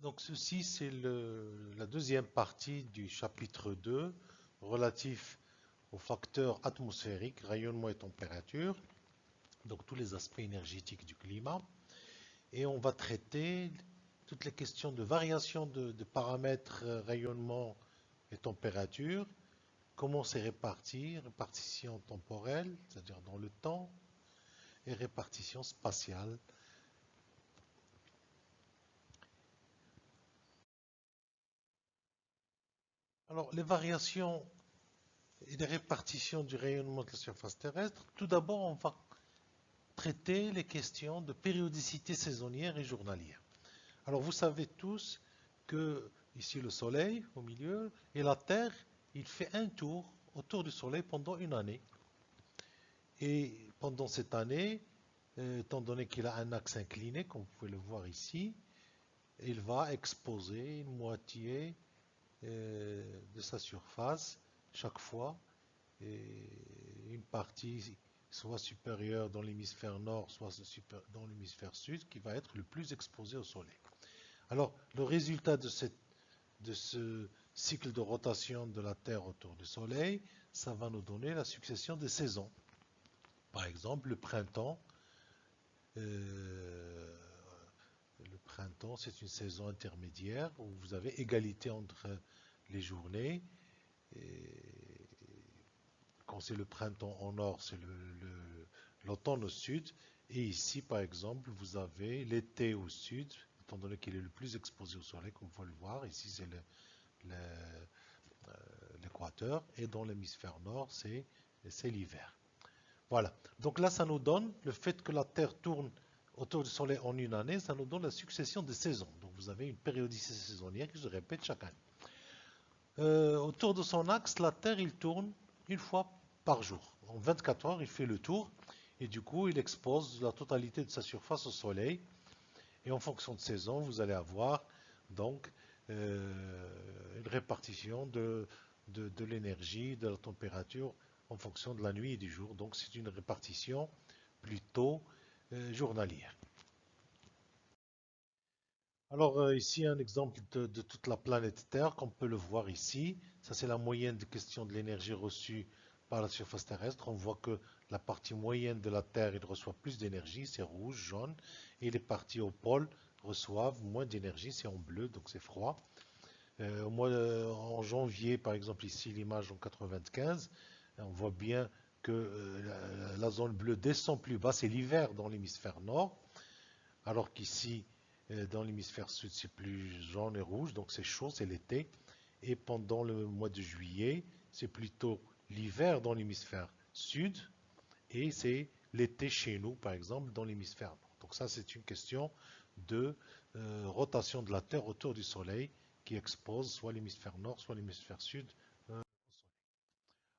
Donc ceci, c'est la deuxième partie du chapitre 2 relatif aux facteurs atmosphériques, rayonnement et température, donc tous les aspects énergétiques du climat. Et on va traiter toutes les questions de variation de paramètres rayonnement et température, comment c'est réparti, répartition temporelle, c'est-à-dire dans le temps, et répartition spatiale. Alors, les variations et les répartitions du rayonnement de la surface terrestre, tout d'abord, on va traiter les questions de périodicité saisonnière et journalière. Alors, vous savez tous que ici le Soleil au milieu et la Terre, il fait un tour autour du Soleil pendant une année. Et pendant cette année, étant donné qu'il a un axe incliné, comme vous pouvez le voir ici, il va exposer une moitié de sa surface chaque fois, et une partie soit supérieure dans l'hémisphère nord, soit dans l'hémisphère sud, qui va être le plus exposé au Soleil. Alors, le résultat de ce cycle de rotation de la Terre autour du Soleil, ça va nous donner la succession des saisons. Par exemple, euh, le printemps, c'est une saison intermédiaire où vous avez égalité entre les journées. Et quand c'est le printemps au nord, c'est l'automne au sud. Et ici, par exemple, vous avez l'été au sud, étant donné qu'il est le plus exposé au soleil, comme vous pouvez le voir. Ici, c'est l'équateur. Et dans l'hémisphère nord, c'est l'hiver. Voilà. Donc là, ça nous donne le fait que la Terre tourne autour du Soleil en une année, ça nous donne la succession des saisons. Donc vous avez une périodicité saisonnière qui se répète chaque année. Autour de son axe, la Terre, il tourne une fois par jour. En 24 heures, il fait le tour et du coup, il expose la totalité de sa surface au Soleil. Et en fonction de saison, vous allez avoir donc une répartition de l'énergie, de la température en fonction de la nuit et du jour. Donc c'est une répartition plutôt journalière. Alors ici un exemple de toute la planète Terre, comme on peut le voir ici. Ça c'est la moyenne de question de l'énergie reçue par la surface terrestre. On voit que la partie moyenne de la Terre, il reçoit plus d'énergie, c'est rouge, jaune, et les parties au pôle reçoivent moins d'énergie, c'est en bleu, donc c'est froid. En janvier, par exemple ici l'image en 95, on voit bien que la zone bleue descend plus bas, c'est l'hiver dans l'hémisphère nord, alors qu'ici dans l'hémisphère sud c'est plus jaune et rouge, donc c'est chaud, c'est l'été. Et pendant le mois de juillet, c'est plutôt l'hiver dans l'hémisphère sud et c'est l'été chez nous, par exemple, dans l'hémisphère nord. Donc ça, c'est une question de rotation de la Terre autour du Soleil qui expose soit l'hémisphère nord, soit l'hémisphère sud au Soleil.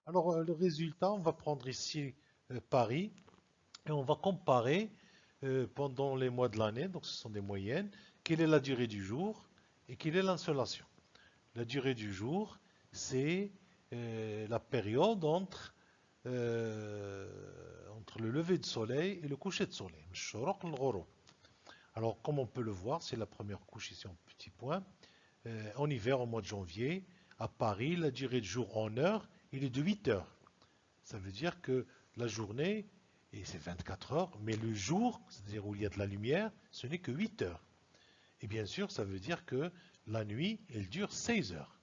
Alors, le résultat, on va prendre ici Paris et on va comparer pendant les mois de l'année, donc ce sont des moyennes, quelle est la durée du jour et quelle est l'insolation. La durée du jour, c'est la période entre le lever du soleil et le coucher de soleil. Alors, comme on peut le voir, c'est la première couche ici en petit point. En hiver, au mois de janvier, à Paris, la durée du jour en heure, il est de 8 heures. Ça veut dire que la journée, et c'est 24 heures, mais le jour, c'est-à-dire où il y a de la lumière, ce n'est que 8 heures. Et bien sûr, ça veut dire que la nuit, elle dure 16 heures.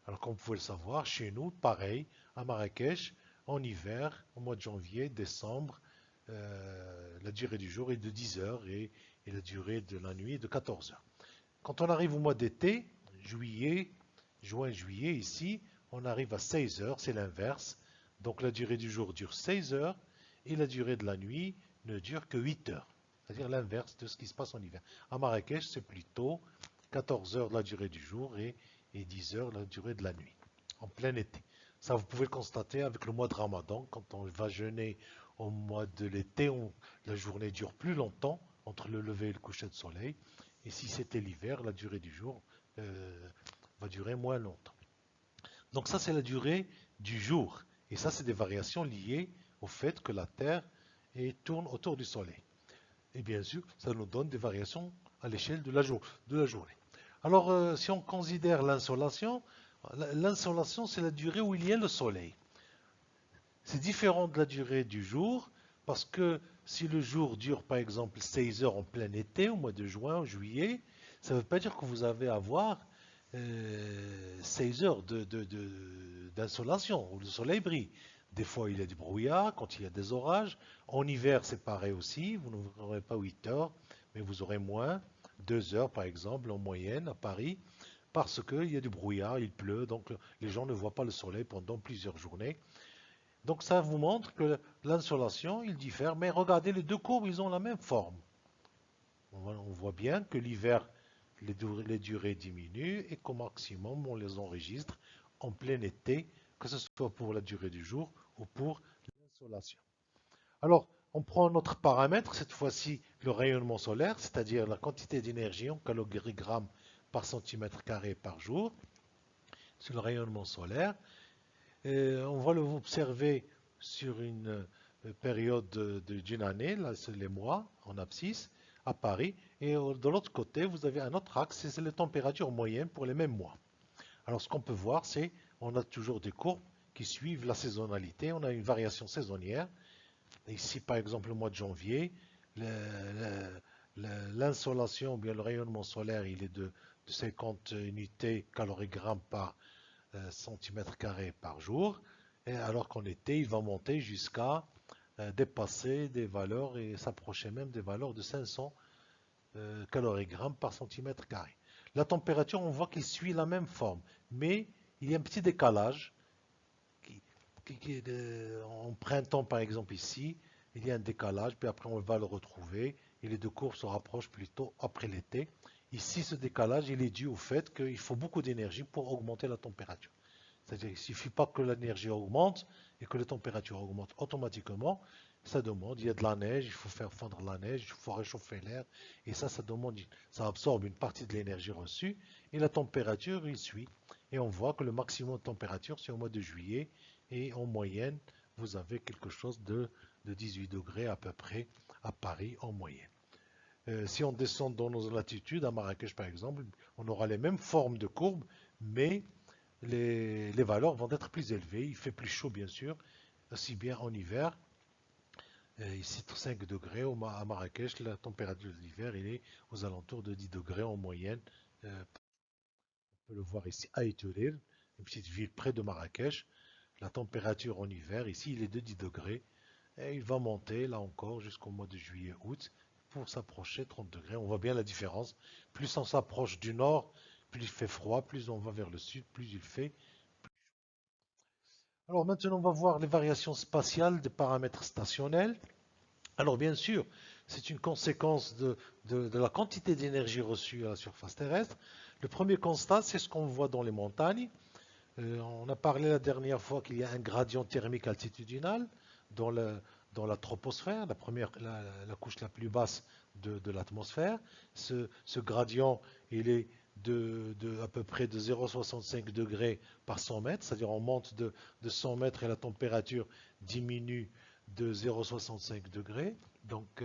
Alors, comme vous pouvez le savoir, chez nous, pareil, à Marrakech, en hiver, au mois de janvier, décembre, la durée du jour est de 10 heures et la durée de la nuit est de 14 heures. Quand on arrive au mois d'été, juillet, juin, juillet, ici, on arrive à 16 heures, c'est l'inverse. Donc la durée du jour dure 16 heures et la durée de la nuit ne dure que 8 heures. C'est-à-dire l'inverse de ce qui se passe en hiver. À Marrakech, c'est plutôt 14 heures la durée du jour et 10 heures la durée de la nuit, en plein été. Ça, vous pouvez le constater avec le mois de Ramadan. Quand on va jeûner au mois de l'été, la journée dure plus longtemps entre le lever et le coucher de soleil. Et si c'était l'hiver, la durée du jour va durer moins longtemps. Donc ça, c'est la durée du jour. Et ça, c'est des variations liées au fait que la Terre tourne autour du Soleil. Et bien sûr, ça nous donne des variations à l'échelle de la journée. Alors, si on considère l'insolation, l'insolation, c'est la durée où il y a le soleil. C'est différent de la durée du jour, parce que si le jour dure par exemple 16 heures en plein été, au mois de juin, juillet, ça ne veut pas dire que vous allez avoir 16 heures d'insolation, où le soleil brille. Des fois, il y a du brouillard, quand il y a des orages. En hiver, c'est pareil aussi, vous n'aurez pas 8 heures, mais vous aurez moins, 2 heures par exemple, en moyenne à Paris, parce qu'il y a du brouillard, il pleut, donc les gens ne voient pas le soleil pendant plusieurs journées. Donc ça vous montre que l'insolation, il diffère, mais regardez, les deux courbes, ils ont la même forme. On voit bien que l'hiver, les durées diminuent et qu'au maximum, on les enregistre en plein été, que ce soit pour la durée du jour ou pour l'insolation. Alors, on prend notre paramètre, cette fois-ci le rayonnement solaire, c'est-à-dire la quantité d'énergie en calorigrammes par centimètre carré par jour. C'est le rayonnement solaire. On va l'observer sur une période d'une année, là c'est les mois en abscisse, à Paris. Et de l'autre côté, vous avez un autre axe, c'est les températures moyennes pour les mêmes mois. Alors ce qu'on peut voir, c'est on a toujours des courbes qui suivent la saisonnalité. On a une variation saisonnière. Ici, par exemple, le mois de janvier, l'insolation ou bien le rayonnement solaire, il est de 50 unités calorigrammes par centimètres carrés par jour, et alors qu'en été, il va monter jusqu'à dépasser des valeurs et s'approcher même des valeurs de 500 calorigrammes par centimètre carré. La température, on voit qu'il suit la même forme, mais il y a un petit décalage. En printemps, par exemple, ici, il y a un décalage, puis après on va le retrouver, et les deux courbes se rapprochent plutôt après l'été. Ici, ce décalage, il est dû au fait qu'il faut beaucoup d'énergie pour augmenter la température. C'est-à-dire qu'il ne suffit pas que l'énergie augmente et que la température augmente automatiquement. Ça demande, il y a de la neige, il faut faire fondre la neige, il faut réchauffer l'air. Et ça demande, ça absorbe une partie de l'énergie reçue. Et la température, il suit. Et on voit que le maximum de température, c'est au mois de juillet. Et en moyenne, vous avez quelque chose de 18 degrés à peu près à Paris en moyenne. Si on descend dans nos latitudes, à Marrakech par exemple, on aura les mêmes formes de courbes, mais les valeurs vont être plus élevées. Il fait plus chaud, bien sûr, aussi bien en hiver. Ici, 5 degrés à Marrakech, la température de l'hiver, il est aux alentours de 10 degrés en moyenne. On peut le voir ici à Iturir, une petite ville près de Marrakech. La température en hiver, ici, il est de 10 degrés. Et il va monter, là encore, jusqu'au mois de juillet-août, pour s'approcher 30 degrés. On voit bien la différence. Plus on s'approche du nord, plus il fait froid, plus on va vers le sud, plus il fait. Alors maintenant, on va voir les variations spatiales des paramètres stationnels. Alors bien sûr, c'est une conséquence de la quantité d'énergie reçue à la surface terrestre. Le premier constat, c'est ce qu'on voit dans les montagnes. On a parlé la dernière fois qu'il y a un gradient thermique altitudinal dans, dans la troposphère, la couche la plus basse de l'atmosphère. Ce gradient, il est à peu près de 0,65 degrés par 100 mètres, c'est-à-dire on monte de 100 mètres et la température diminue de 0,65 degrés. Donc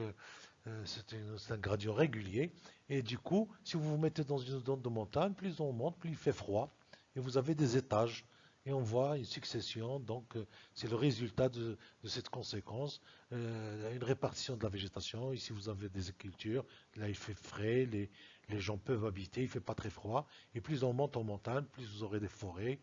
c'est un gradient régulier. Et du coup, si vous vous mettez dans une zone de montagne, plus on monte, plus il fait froid. Et vous avez des étages. Et on voit une succession. Donc c'est le résultat de cette conséquence. Une répartition de la végétation. Ici, vous avez des cultures. Là, il fait frais. Les gens peuvent habiter. Il ne fait pas très froid. Et plus on monte en montagne, plus vous aurez des forêts,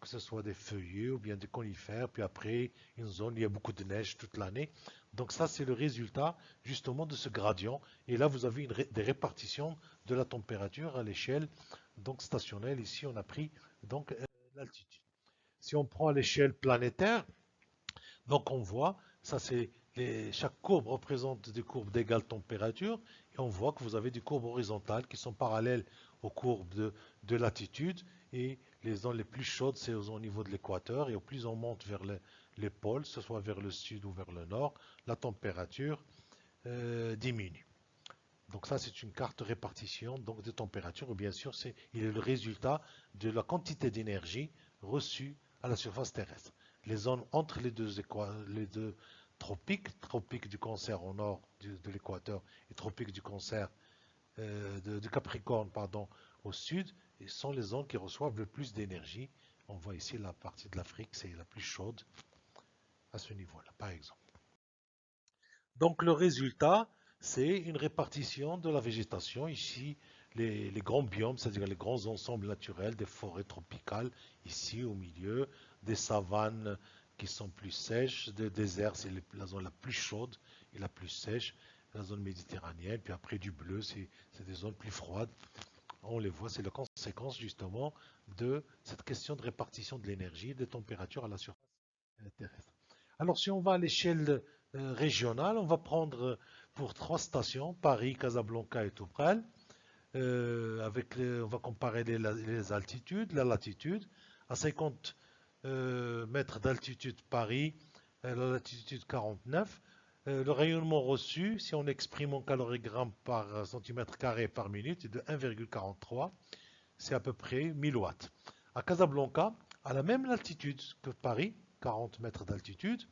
que ce soit des feuillus ou bien des conifères, puis après une zone où il y a beaucoup de neige toute l'année. Donc ça, c'est le résultat justement de ce gradient. Et là, vous avez des répartitions de la température à l'échelle donc stationnelle. Ici, on a pris donc l'altitude. Si on prend à l'échelle planétaire, donc on voit, ça c'est chaque courbe représente des courbes d'égale température et on voit que vous avez des courbes horizontales qui sont parallèles aux courbes de latitude et les zones les plus chaudes c'est au niveau de l'équateur et au plus on monte vers les pôles, que ce soit vers le sud ou vers le nord, la température diminue. Donc ça c'est une carte de répartition donc de température. Bien sûr il est le résultat de la quantité d'énergie reçue à la surface terrestre. Les zones entre les deux tropique du Cancer au nord de l'équateur et tropique du Cancer de Capricorne, pardon, au sud, et sont les zones qui reçoivent le plus d'énergie. On voit ici la partie de l'Afrique, c'est la plus chaude à ce niveau-là, par exemple. Donc le résultat, c'est une répartition de la végétation. Ici, les grands biomes, c'est-à-dire les grands ensembles naturels, des forêts tropicales, ici au milieu, des savanes qui sont plus sèches, des déserts, c'est la zone la plus chaude et la plus sèche, la zone méditerranéenne, puis après du bleu, c'est des zones plus froides. On les voit, c'est la conséquence justement de cette question de répartition de l'énergie, des températures à la surface terrestre. Alors si on va à l'échelle régionale, on va prendre pour trois stations, Paris, Casablanca et Toubkal. On va comparer les altitudes, la latitude. À 50 mètres d'altitude, Paris, la latitude 49. Le rayonnement reçu, si on exprime en calorigrammes par centimètre carré par minute, est de 1,43. C'est à peu près 1000 watts. À Casablanca, à la même altitude que Paris, 40 mètres d'altitude,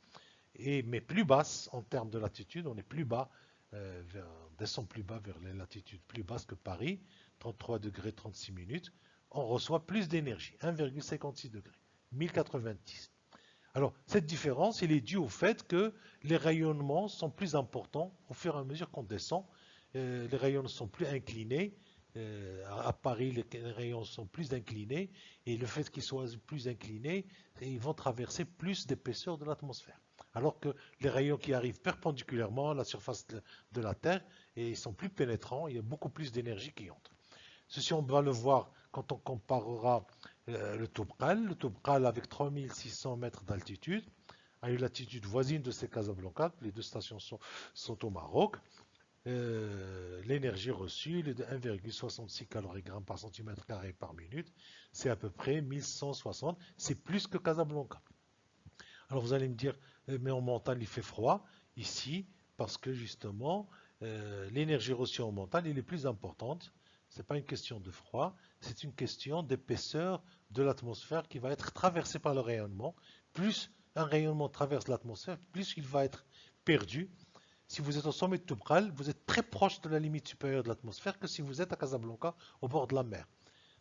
mais plus basse en termes de latitude, on est plus bas, on descend plus bas vers les latitudes plus basses que Paris, 33 degrés 36 minutes, on reçoit plus d'énergie, 1,56 degrés, 1090. Alors, cette différence, elle est due au fait que les rayonnements sont plus importants au fur et à mesure qu'on descend. Les rayons sont plus inclinés. À Paris, les rayons sont plus inclinés. Et le fait qu'ils soient plus inclinés, ils vont traverser plus d'épaisseur de l'atmosphère. Alors que les rayons qui arrivent perpendiculairement à la surface de la Terre, et ils sont plus pénétrants, il y a beaucoup plus d'énergie qui entre. Ceci, on va le voir quand on comparera le Toubkal. Le Toubkal, avec 3600 mètres d'altitude, a une latitude voisine de ces Casablanca. Les deux stations sont au Maroc. L'énergie reçue est de 1,66 calorigrammes par centimètre carré par minute. C'est à peu près 1160. C'est plus que Casablanca. Alors vous allez me dire, mais en montagne il fait froid. Ici, parce que justement, l'énergie reçue en montagne elle est plus importante. Ce n'est pas une question de froid, c'est une question d'épaisseur de l'atmosphère qui va être traversée par le rayonnement. Plus un rayonnement traverse l'atmosphère, plus il va être perdu. Si vous êtes au sommet de Toubkal, vous êtes très proche de la limite supérieure de l'atmosphère que si vous êtes à Casablanca, au bord de la mer.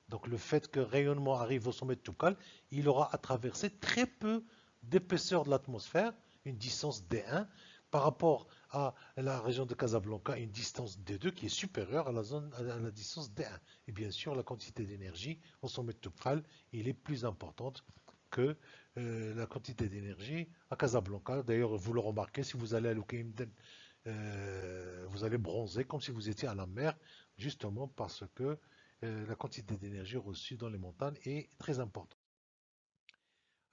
Donc le fait que le rayonnement arrive au sommet de Toubkal, il aura à traverser très peu d'épaisseur de l'atmosphère, une distance D1, par rapport à la région de Casablanca, une distance D2 qui est supérieure à la distance D1. Et bien sûr, la quantité d'énergie au sommet de Toubkal, il est plus importante que la quantité d'énergie à Casablanca. D'ailleurs, vous le remarquez, si vous allez à Loukaïmden, vous allez bronzer comme si vous étiez à la mer, justement parce que la quantité d'énergie reçue dans les montagnes est très importante.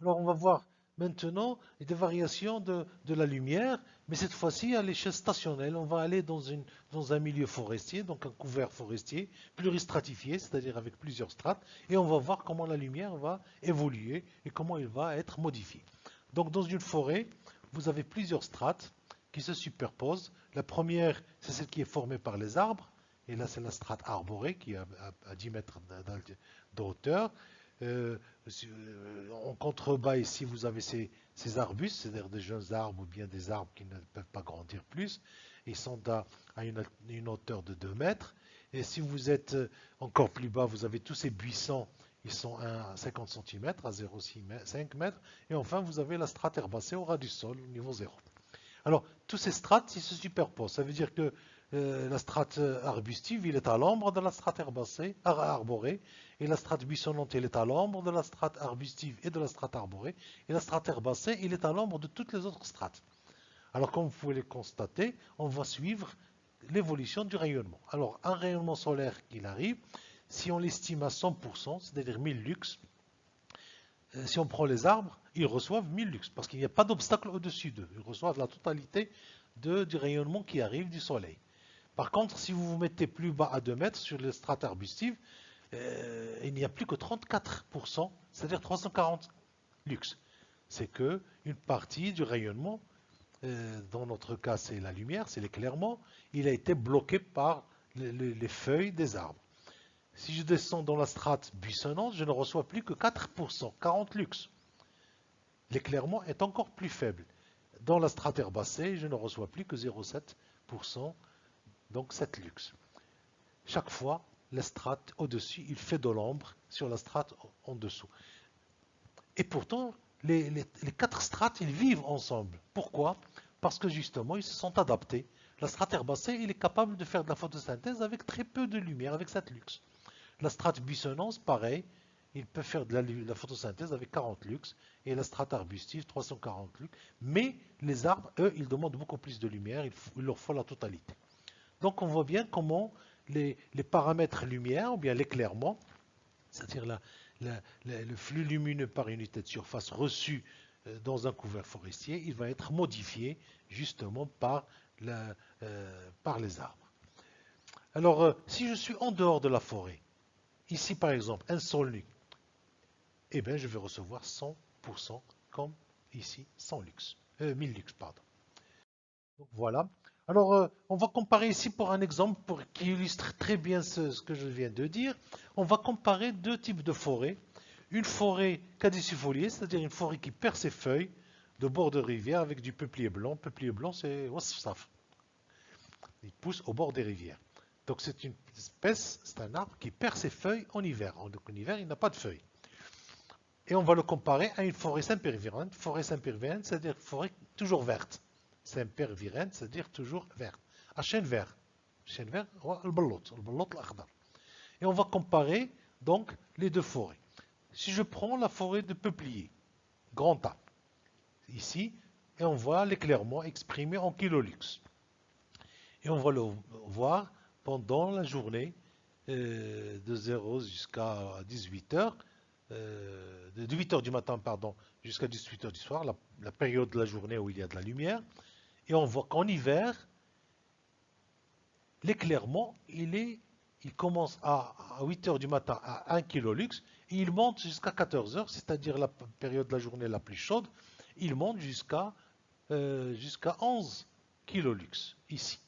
Alors on va voir maintenant des variations de la lumière, mais cette fois-ci à l'échelle stationnelle. On va aller dans un milieu forestier, donc un couvert forestier, pluristratifié, c'est-à-dire avec plusieurs strates, et on va voir comment la lumière va évoluer et comment elle va être modifiée. Donc dans une forêt, vous avez plusieurs strates qui se superposent. La première, c'est celle qui est formée par les arbres, et là c'est la strate arborée qui est à 10 mètres de hauteur. Euh, En contrebas ici, vous avez ces arbustes, c'est-à-dire des jeunes arbres ou bien des arbres qui ne peuvent pas grandir plus. Ils sont à une hauteur de 2 mètres. Et si vous êtes encore plus bas, vous avez tous ces buissons, ils sont à 50 cm, à 0,5 mètres. Et enfin, vous avez la strate herbacée au ras du sol, au niveau 0. Alors, tous ces strates, ils se superposent. Ça veut dire que la strate arbustive, il est à l'ombre de la strate herbacée, arborée, et la strate buissonnante, elle est à l'ombre de la strate arbustive et de la strate arborée, et la strate herbacée, il est à l'ombre de toutes les autres strates. Alors, comme vous pouvez le constater, on va suivre l'évolution du rayonnement. Alors, un rayonnement solaire qu'il arrive, si on l'estime à 100%, c'est-à-dire 1000 lux, si on prend les arbres, ils reçoivent 1000 lux, parce qu'il n'y a pas d'obstacle au-dessus d'eux. Ils reçoivent la totalité du rayonnement qui arrive du soleil. Par contre, si vous vous mettez plus bas à 2 mètres sur les strates arbustives, il n'y a plus que 34%, c'est-à-dire 340 lux. C'est que une partie du rayonnement, dans notre cas c'est la lumière, c'est l'éclairement, il a été bloqué par les feuilles des arbres. Si je descends dans la strate buissonnante, je ne reçois plus que 4%, 40 lux. L'éclairement est encore plus faible. dans la strate herbacée, je ne reçois plus que 0,7%, donc 7 lux. Chaque fois, la strate au-dessus, il fait de l'ombre sur la strate en dessous. Et pourtant, les 4 strates, ils vivent ensemble. Pourquoi? Parce que justement, ils se sont adaptés. La strate herbacée, il est capable de faire de la photosynthèse avec très peu de lumière, avec 7 lux. La strate buissonnance, pareil, il peut faire de la photosynthèse avec 40 lux, et la strate arbustive, 340 lux. Mais les arbres, eux, ils demandent beaucoup plus de lumière, il leur faut la totalité. Donc on voit bien comment les paramètres lumière, ou bien l'éclairement, c'est-à-dire le flux lumineux par unité de surface reçu dans un couvert forestier, il va être modifié justement par les arbres. Alors, si je suis en dehors de la forêt, ici par exemple, un sol nu, eh bien je vais recevoir 100% comme ici, 100 lux, 1000 lux, pardon. Donc, voilà. Alors, on va comparer ici pour un exemple qui illustre très bien ce que je viens de dire. On va comparer deux types de forêts. Une forêt caducifoliée, c'est-à-dire une forêt qui perd ses feuilles de bord de rivière avec du peuplier blanc. Peuplier blanc, c'est wasfsaf. Il pousse au bord des rivières. Donc c'est une espèce, c'est un arbre qui perd ses feuilles en hiver. Donc en hiver, il n'a pas de feuilles. Et on va le comparer à une forêt sempervirente. Forêt sempervirente, c'est-à-dire forêt toujours verte. Sempervirente, c'est-à-dire toujours verte. À chêne vert. Chêne vert, le ballot l'akhdar. Et on va comparer donc les deux forêts. Si je prends la forêt de peuplier, grand A, ici, et on voit l'éclairement exprimé en kilolux. Et on va le voir pendant la journée de 0 jusqu'à 18 heures, de 8 heures du matin pardon, jusqu'à 18 heures du soir, la période de la journée où il y a de la lumière. Et on voit qu'en hiver, l'éclairement, il commence à 8 heures du matin à 1 kilolux et il monte jusqu'à 14 heures, c'est-à-dire la période de la journée la plus chaude, il monte jusqu'à 11 kilolux ici.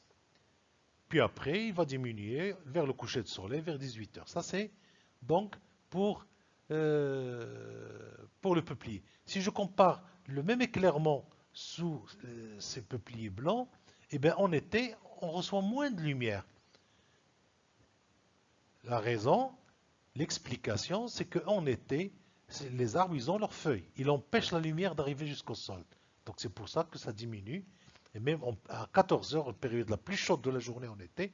Puis après, il va diminuer vers le coucher de soleil, vers 18 heures. Ça, c'est donc pour le peuplier. Si je compare le même éclairement sous ces peupliers blancs, eh bien, en été, on reçoit moins de lumière. La raison, l'explication, c'est qu'en été, les arbres, ils ont leurs feuilles. Ils empêchent la lumière d'arriver jusqu'au sol. Donc c'est pour ça que ça diminue. Et même à 14 heures, la période la plus chaude de la journée en été,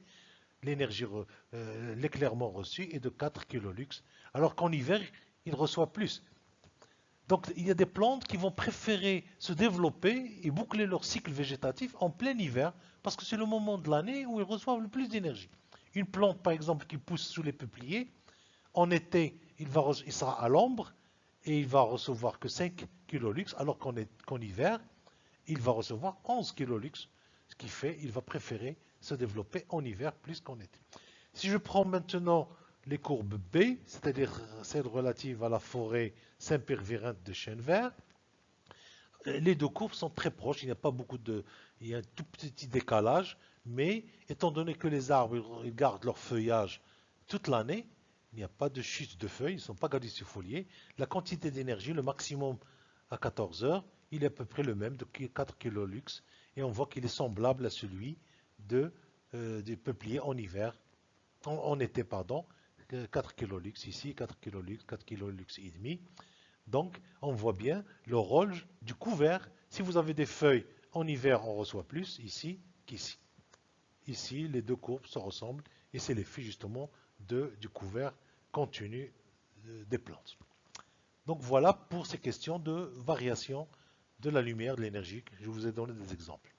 l'éclairement reçu est de 4 kilolux, alors qu'en hiver, il reçoit plus. Donc il y a des plantes qui vont préférer se développer et boucler leur cycle végétatif en plein hiver, parce que c'est le moment de l'année où ils reçoivent le plus d'énergie. Une plante, par exemple, qui pousse sous les peupliers, en été, il sera à l'ombre et il va recevoir que 5 kilolux, alors qu'en hiver, il va recevoir 11 kilolux, ce qui fait qu'il va préférer se développer en hiver plus qu'en été. Si je prends maintenant les courbes B, c'est-à-dire celles relatives à la forêt sempervirente de chêne vert, les deux courbes sont très proches, il y a un tout petit décalage, mais étant donné que les arbres ils gardent leur feuillage toute l'année, il n'y a pas de chute de feuilles, ils ne sont pas caducifoliés, la quantité d'énergie, le maximum à 14 heures, il est à peu près le même, de 4 kilolux, et on voit qu'il est semblable à celui des peupliers en hiver, en été, pardon, 4 kilolux ici, 4 kilolux, 4 kilolux et demi. Donc, on voit bien le rôle du couvert. Si vous avez des feuilles en hiver, on reçoit plus ici qu'ici. Ici, les deux courbes se ressemblent et c'est l'effet justement du couvert continu des plantes. Donc voilà pour ces questions de variation de la lumière, de l'énergie. Je vous ai donné des exemples.